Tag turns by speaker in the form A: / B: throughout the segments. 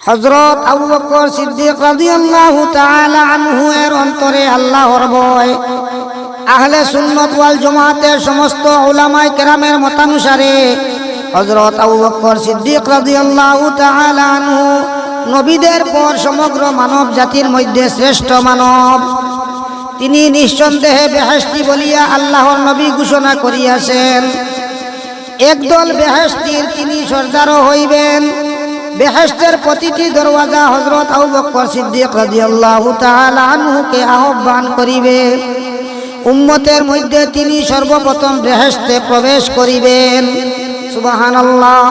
A: হযরত আবু বকর সিদ্দিক রাদিয়াল্লাহু তাআলা আনহু এর অন্তরে আল্লাহর ভয়, আহলে সুন্নাত ওয়াল জামাতের সমস্ত উলামায়ে কেরামের মতানুসারে হযরত আবু বকর সিদ্দিক রাদিয়াল্লাহু তাআলা আনহু নবীদের পর সমগ্র মানব জাতির মধ্যে শ্রেষ্ঠ মানব। তিনি নিঃসন্দেহে বেহেশতি বলিয়া আল্লাহর নবী ঘোষণা করিয়াছেন। একদল বেহেশতির তিনি সর্দারও হইবেন। বেহেশতের প্রতিটি দরওয়াজা হযরত আবু বকর সিদ্দিক রাদিয়াল্লাহু তাআলা আনহুকে আহ্বান করিবে। উম্মতের মধ্যে তিনি সর্বপ্রথম বেহেশতে প্রবেশ করিবেন। সুবহানাল্লাহ।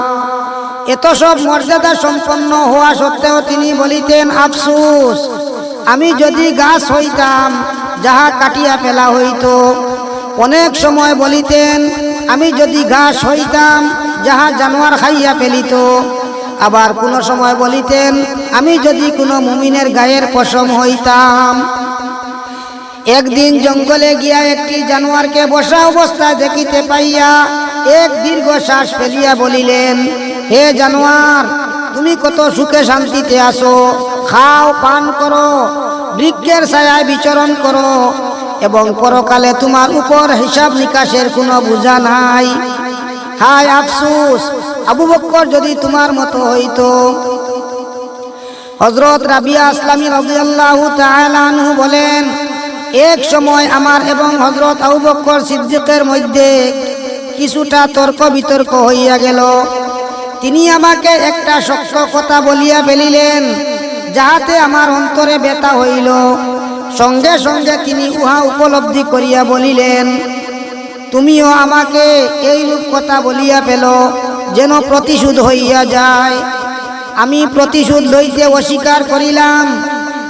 A: এত সব মর্যাদা সম্পন্ন হওয়া সত্ত্বেও তিনি বলিতেন, আফসোস, আমি যদি গাছ হইতাম যাহা কাটিয়া ফেলা হইত। অনেক সময় বলিতেন, আমি যদি ঘাস হইতাম যাহা জানোয়ার খাইয়া ফেলিত। আবার কোন সময় বলিতেন, আমি যদি কোনো মুমিনের গায়ের পশম হইতাম। একদিন জঙ্গলে গিয়া একটি জানোয়ারকে বসা অবস্থায় দেখিতে পাইয়া এক দীর্ঘশ্বাস ফেলিয়া বলিলেন, হে জানোয়ার, তুমি কত সুখে শান্তিতে আছো, খাও, পান করো, বৃক্ষের ছায়ায় বিচরণ করো এবং পরকালে তোমার উপর হিসাব নিকাশের কোনো বোঝা নাই। হায় আফসোস, আবু বকর যদি তোমার মতো হইতো। হযরত রাবিয়া আসলামী রাদিয়াল্লাহু তাআলা আনহু বলেন, এক সময় আমার এবং হযরত আবু বকর সিদ্দিকের মধ্যে কিছুটা তর্ক বিতর্ক হইয়া গেল। তিনি আমাকে একটা শক্ত কথা বলিয়া ফেলিলেন, যাহাতে আমার অন্তরে ব্যথা হইল। সঙ্গে সঙ্গে তিনি উহা উপলব্ধি করিয়া বলিলেন, তুমিও আমাকে এইরূপ কথা বলিয়া ফেল যেন প্রতিশোধ হইয়া যায়। আমি প্রতিশোধ লইতে অস্বীকার করিলাম।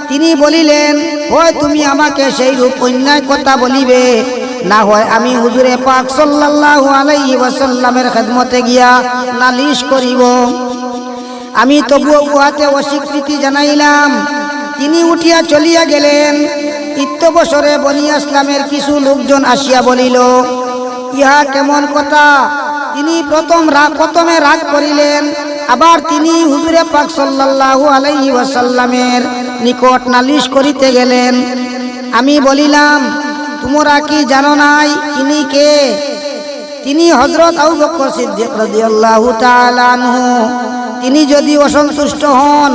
A: তিনি বলিলেন, হয় তুমি আমাকে সেই রূপ অন্যায় কথা বলিবে, না হয় আমি হুজুরে পাক সাল্লাল্লাহু আলাইহি ওয়াসাল্লামের খেদমতে গিয়া নালিশ করিব। আমি তবুও উহাতে অস্বীকৃতি জানাইলাম। তিনি উঠিয়া চলিয়া গেলেন। ইত্যবসরে বনি আসলামের কিছু লোকজন আসিয়া বলিল, ইহা কেমন কথা? তিনি প্রথমে রাগ করিলেন, আবার তিনি হুজুরে পাক সাল্লাল্লাহু আলাইহি ওয়াসাল্লামের নিকট নালিশ করিতে গেলেন। আমি বলিলাম, তোমরা কি জানো নাই ইনি কে? তিনি হযরত আবু বকর সিদ্দিক রাদিয়াল্লাহু তাআলা আনহু। তিনি যদি অসন্তুষ্ট হন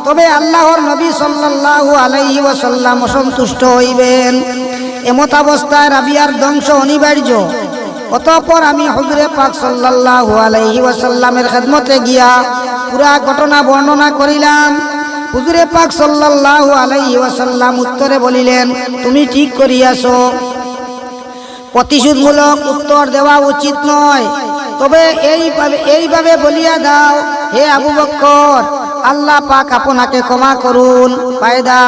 A: তবে আল্লাহর নবী সাল্লাল্লাহু আলাইহি ওয়াসাল্লাম অসন্তুষ্ট হইবেন। এমত অবস্থায় রাবিয়ার ধ্বংস অনিবার্য। অতঃপর আমি হুজুরে পাক সাল্লাল্লাহু আলাইহি ওয়াসাল্লামের খেদমতে গিয়া পুরা ঘটনা বর্ণনা করিলাম। হুজুরে পাক সাল্লাল্লাহু আলাইহি ওয়াসাল্লাম উত্তরে বলিলেন, তুমি ঠিক করিয়াছো। প্রতিশোধমূলক উত্তর দেওয়া উচিত নয়, তবে এইভাবে বলিয়া দাও, হে আবু বকর, আল্লাহ পাক আপনাকে ক্ষমা করুন। ফায়দা,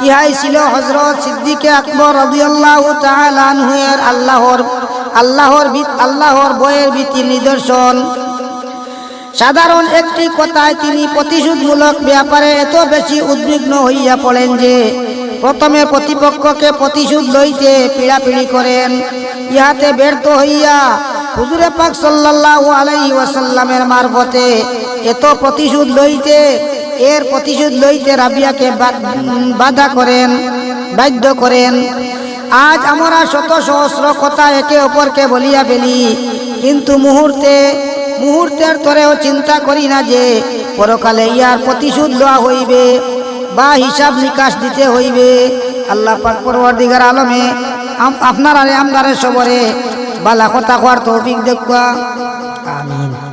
A: ইহাই ছিল হযরত সিদ্দিকে আকবর রাদিয়াল্লাহু তাআলা আনহু এর আল্লাহর ভয়ের ভীতির নিদর্শন। সাধারণ একটি কথায় তিনি প্রতিশোধমূলক ব্যাপারে এত বেশি উদ্বিগ্ন হইয়া পড়েন যে প্রথমে প্রতিপক্ষকে প্রতিশোধ লইতে পীড়াপিড়ি করেন। ইহাতে ব্যর্থ হইয়া হুজুরে পাক সাল্লাল্লাহু আলাইহি ওয়াসাল্লামের মারফতে এত প্রতিশোধ লইতে রাবিয়াকে বাধ্য করেন। আজ আমরা শত সহস্র কথা একে অপরকে বলিয়া ফেলি, কিন্তু মুহূর্তের তরেও চিন্তা করি না যে পরকালে ইয়ার প্রতিশোধ লওয়া হইবে বা হিসাব নিকাশ দিতে হইবে। আল্লাহ পাক পরওয়ারদিগার আলমে আপনারা আমদারে সবরে বালা কথা কোয়ার তৌফিক দেখবা। আমিন।